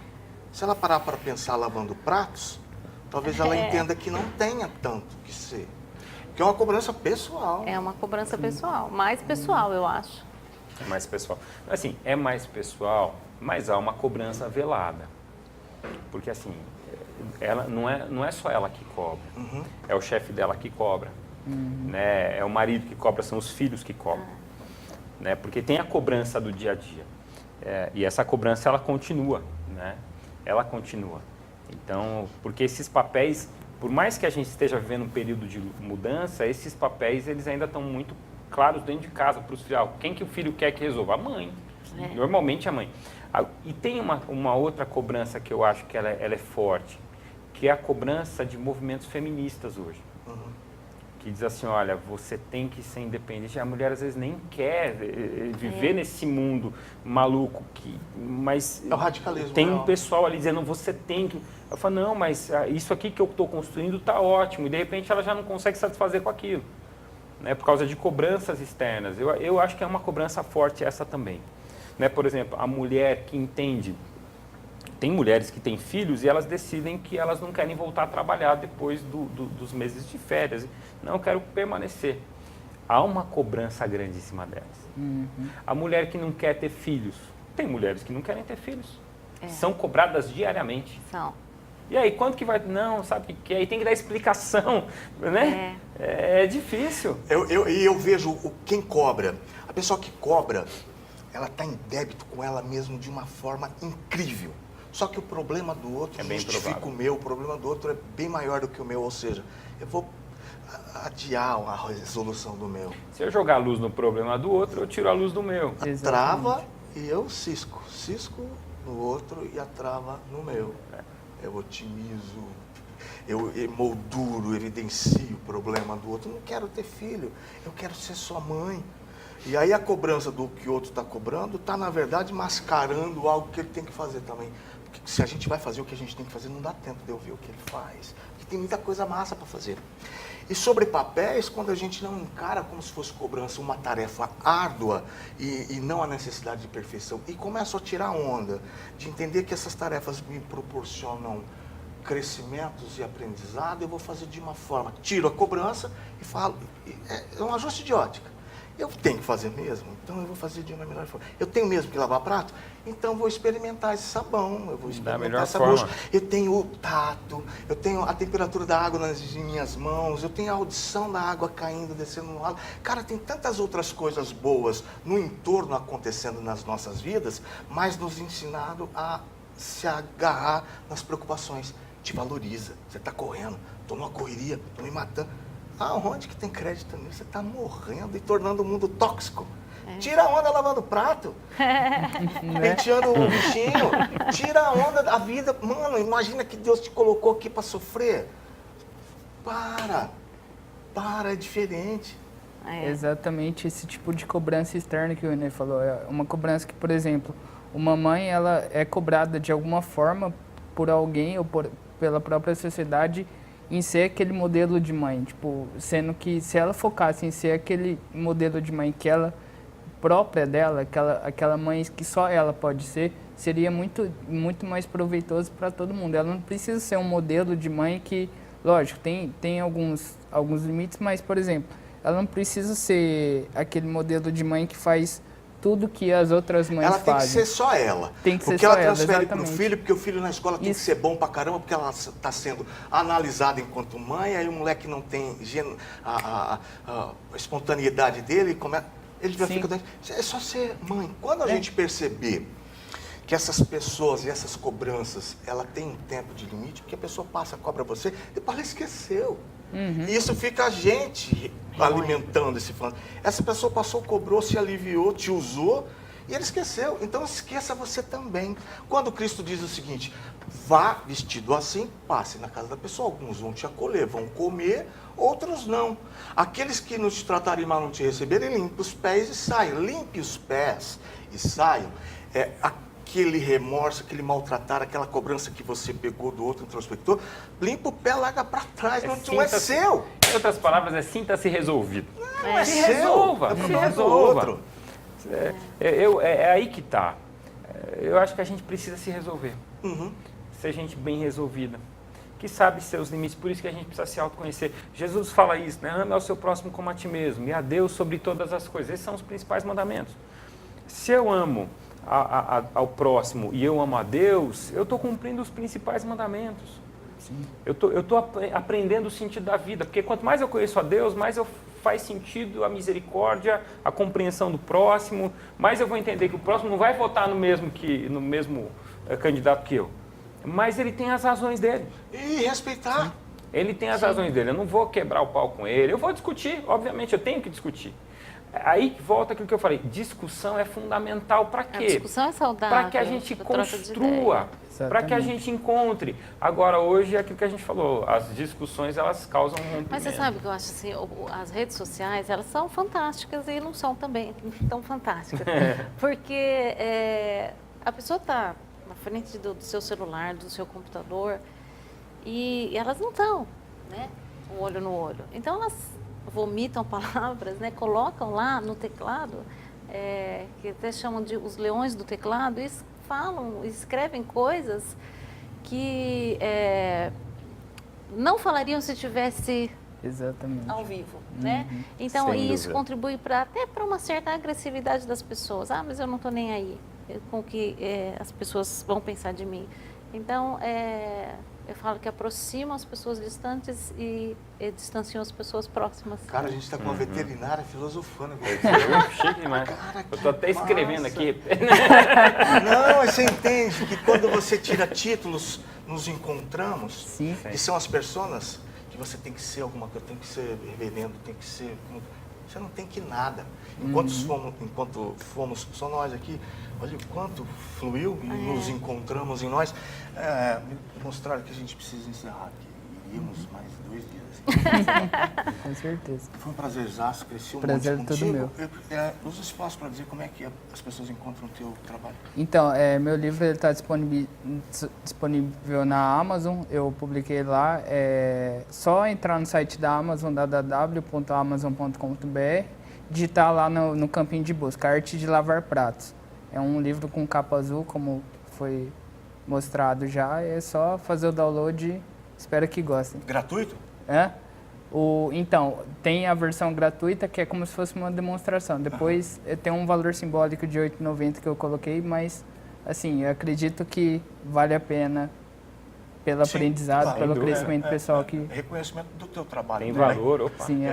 Se ela parar para pensar lavando pratos, talvez ela entenda que não tenha tanto que ser. Que é uma cobrança pessoal. É uma cobrança pessoal, mais pessoal, eu acho. É mais pessoal. Assim, é mais pessoal, mas há uma cobrança velada. Porque assim, ela não é só ela que cobra. É o chefe dela que cobra. Né? É o marido que cobra, são os filhos que cobram. Né? Porque tem a cobrança do dia a dia. E essa cobrança, ela continua. Né? Ela continua. Então, porque esses papéis, por mais que a gente esteja vivendo um período de mudança, esses papéis, eles ainda estão muito claros dentro de casa para os filhos. Quem que o filho quer que resolva? A mãe. Normalmente a mãe. E tem uma outra cobrança que eu acho que ela é forte, que é a cobrança de movimentos feministas hoje. Que diz assim, olha, você tem que ser independente. A mulher às vezes nem quer viver nesse mundo maluco, mas é o radicalismo. Tem um pessoal ali dizendo, você tem que... Eu falo, não, mas isso aqui que eu estou construindo está ótimo. E de repente ela já não consegue satisfazer com aquilo. Né, por causa de cobranças externas. Eu acho que é uma cobrança forte essa também. Né, por exemplo, a mulher que entende, tem mulheres que têm filhos e elas decidem que elas não querem voltar a trabalhar depois dos meses de férias. Não, eu quero permanecer. Há uma cobrança grande em cima delas. A mulher que não quer ter filhos, tem mulheres que não querem ter filhos. são cobradas diariamente. São. E aí, quanto que vai... Não, sabe o que é? Aí tem que dar explicação, né? É difícil. Eu vejo quem cobra. A pessoa que cobra, ela está em débito com ela mesma de uma forma incrível. Só que o problema do outro justifica o meu, o problema do outro é bem maior do que o meu. Ou seja, eu vou adiar a resolução do meu. Se eu jogar a luz no problema do outro, eu tiro a luz do meu. Trava e eu cisco. Cisco no outro e a trava no meu. Eu otimizo, eu molduro, evidencio o problema do outro. Eu não quero ter filho, eu quero ser sua mãe. E aí a cobrança do que o outro está cobrando está, na verdade, mascarando algo que ele tem que fazer também. Porque se a gente vai fazer o que a gente tem que fazer, não dá tempo de eu ver o que ele faz. Porque tem muita coisa massa para fazer. E sobre papéis, quando a gente não encara como se fosse cobrança uma tarefa árdua e não a necessidade de perfeição, e começo a tirar onda de entender que essas tarefas me proporcionam crescimentos e aprendizado, eu vou fazer de uma forma, tiro a cobrança e falo, é um ajuste de ótica. Eu tenho que fazer mesmo, então eu vou fazer de uma melhor forma. Eu tenho mesmo que lavar prato, então eu vou experimentar esse sabão, eu vou experimentar essa bucha. Eu tenho o tato, eu tenho a temperatura da água nas minhas mãos, eu tenho a audição da água caindo, descendo no lado. Cara, tem tantas outras coisas boas no entorno acontecendo nas nossas vidas, mas nos ensinaram a se agarrar nas preocupações. Te valoriza, você está correndo, estou numa correria, estou me matando. Aonde que tem crédito nisso? Você está morrendo e tornando o mundo tóxico. Tira a onda lavando prato, penteando o bichinho, tira a onda da vida. Mano, imagina que Deus te colocou aqui para sofrer. Para, é diferente. Exatamente esse tipo de cobrança externa que o René falou. É uma cobrança que, por exemplo, uma mãe ela é cobrada de alguma forma por alguém ou pela própria sociedade em ser aquele modelo de mãe, tipo, sendo que se ela focasse em ser aquele modelo de mãe que ela própria dela, aquela mãe que só ela pode ser, seria muito mais proveitoso para todo mundo. Ela não precisa ser um modelo de mãe que, lógico, tem alguns limites, mas, por exemplo, ela não precisa ser aquele modelo de mãe que faz tudo que as outras mães fazem. Ela tem que ser só ela. Tem que ser porque só ela ela, transfere para o exatamente. filho, porque o filho na escola tem que ser bom pra caramba, porque ela está sendo analisada enquanto mãe, aí o moleque não tem a espontaneidade dele, ele já fica doente. É só ser mãe. Quando a gente perceber que essas pessoas e essas cobranças, ela tem um tempo de limite, porque a pessoa passa, cobra você, depois ela esqueceu. E isso fica a gente alimentando esse fã. Essa pessoa passou, cobrou, se aliviou, te usou e ele esqueceu. Então esqueça você também. Quando Cristo diz o seguinte, vá vestido assim, passe na casa da pessoa. Alguns vão te acolher, vão comer, outros não. Aqueles que não te tratarem mal, não te receberem, limpe os pés e saiam. Limpe os pés e saiam. Aquele remorso, aquele maltratar, aquela cobrança que você pegou do outro introspector, limpa o pé, larga para trás, não é seu. Em outras palavras, sinta-se resolvido. Não é se seu. resolva, É se problema do resolva. outro. É aí que está. Eu acho que a gente precisa se resolver. Ser gente bem resolvida, que sabe seus limites, por isso que a gente precisa se autoconhecer. Jesus fala isso, né? Ame ao seu próximo como a ti mesmo, e a Deus sobre todas as coisas. Esses são os principais mandamentos. Se eu amo ao próximo e eu amo a Deus, eu estou cumprindo os principais mandamentos. Sim. Eu estou aprendendo o sentido da vida, porque quanto mais eu conheço a Deus, mais faz sentido a misericórdia, a compreensão do próximo, mais eu vou entender que o próximo não vai votar no mesmo candidato que eu, mas ele tem as razões dele. E respeitar. Sim. Ele tem as razões dele, eu não vou quebrar o pau com ele, eu vou discutir, obviamente, eu tenho que discutir. Aí volta aquilo que eu falei, discussão é fundamental para quê? A discussão é saudável. Para que a gente construa, para que a gente encontre. Agora, hoje, é aquilo que a gente falou, as discussões, elas causam um rompimento. Mas você sabe que eu acho assim, as redes sociais, elas são fantásticas e não são também tão fantásticas. Porque a pessoa está na frente do seu celular, do seu computador, e elas não estão, né? Um olho no olho. Então, elas vomitam palavras, né? Colocam lá no teclado, que até chamam de os leões do teclado, e escrevem coisas que não falariam se tivesse ao vivo, né? Então, isso contribui até para uma certa agressividade das pessoas. Ah, mas eu não estou nem aí. com o que as pessoas vão pensar de mim. Então, eu falo que aproximam as pessoas distantes e distanciam as pessoas próximas. Cara, a gente está com uma veterinária filosofando. Chique demais. Cara, eu tô até escrevendo massa. aqui. Não, você entende que quando você tira títulos, nos encontramos, Sim. que são as personas que você tem que ser alguma coisa, tem que ser reverendo, tem que ser... Você não tem que nada. Enquanto fomos só nós aqui, olha o quanto fluiu e nos encontramos em nós. Mostraram que a gente precisa encerrar aqui. Iríamos mais 2 dias. Com certeza. Foi um prazerzaço, cresci um Prazer monte todo contigo. meu. Usa o espaço para dizer como é que as pessoas encontram o teu trabalho. Então, meu livro está disponível na Amazon, eu publiquei lá. É só entrar no site da Amazon, www.amazon.com.br, digitar lá no campinho de busca, Arte de Lavar Pratos. É um livro com capa azul, como foi mostrado já, é só fazer o download e espero que gostem. Gratuito? Então, tem a versão gratuita, que é como se fosse uma demonstração. Depois, tem um valor simbólico de R$ 8,90 que eu coloquei, mas, assim, eu acredito que vale a pena pelo aprendizado, claro, pelo crescimento pessoal. Reconhecimento do teu trabalho. Tem também. valor, opa. Sim,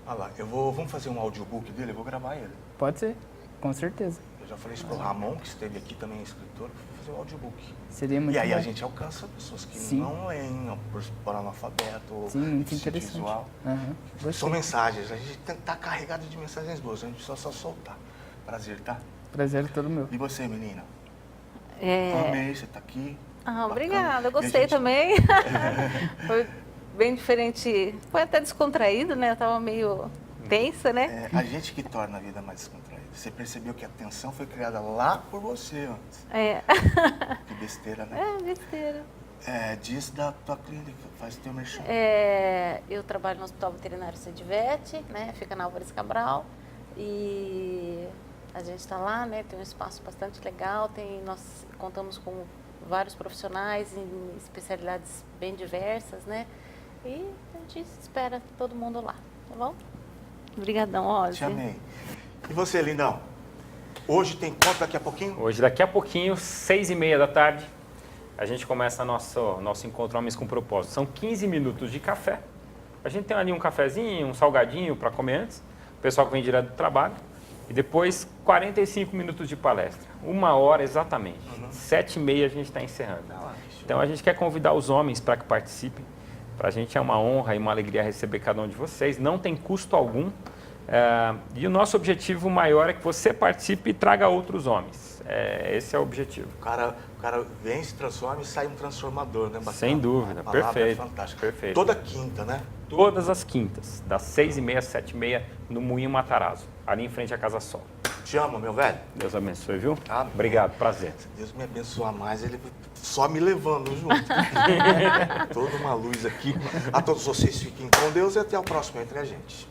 Olha lá, vamos fazer um audiobook dele, eu vou gravar ele. Pode ser, com certeza. Eu já falei isso pro Ramon, que esteve aqui também, escritor, vou fazer um audiobook. Seria muito E aí bom. a gente alcança pessoas que Sim. não leem, por analfabeto, ou Sim, muito deficiente interessante. visual. Gostei. São mensagens, a gente está carregado de mensagens boas, a gente precisa só soltar. Prazer, tá? Prazer é todo meu. E você, menina? Amei, você tá aqui. Obrigada, eu E a gostei gente- também. Foi bem diferente, foi até descontraído, né? Eu tava meio tensa, né? A gente que torna a vida mais descontraída. Você percebeu que a tensão foi criada lá por você antes. Que besteira, né? Besteira. Diz da tua clínica, faz o teu merchan. Eu trabalho no Hospital Veterinário Sedivete, né? Fica na Álvares Cabral. E a gente está lá, né? Tem um espaço bastante legal. Nós contamos com vários profissionais em especialidades bem diversas, né? E a gente espera todo mundo lá, tá bom? Obrigadão, Ozzy. Te amei. E você, lindão? Hoje tem conta daqui a pouquinho? Hoje, daqui a pouquinho, 6h30 da tarde, a gente começa nosso encontro Homens com Propósito. São 15 minutos de café. A gente tem ali um cafezinho, um salgadinho para comer antes. O pessoal que vem direto do trabalho. E depois, 45 minutos de palestra. 1 hora exatamente. 7h30 a gente está encerrando. Então, a gente quer convidar os homens para que participem. Para a gente é uma honra e uma alegria receber cada um de vocês. Não tem custo algum. E o nosso objetivo maior é que você participe e traga outros homens. Esse é o objetivo. O cara vem, se transforma e sai um transformador, né? Bacana. Sem dúvida, A palavra perfeito. É fantástica. Perfeito. Toda quinta, né? Todas as quintas, das 6h30 às 7h30, no Moinho Matarazzo, ali em frente à Casa Sol. Te amo, meu velho. Deus abençoe, viu? Amém. Obrigado, prazer. Se Deus me abençoar mais, ele só me levando junto. Toda uma luz aqui. A todos vocês fiquem com Deus e até o próximo Entre a Gente.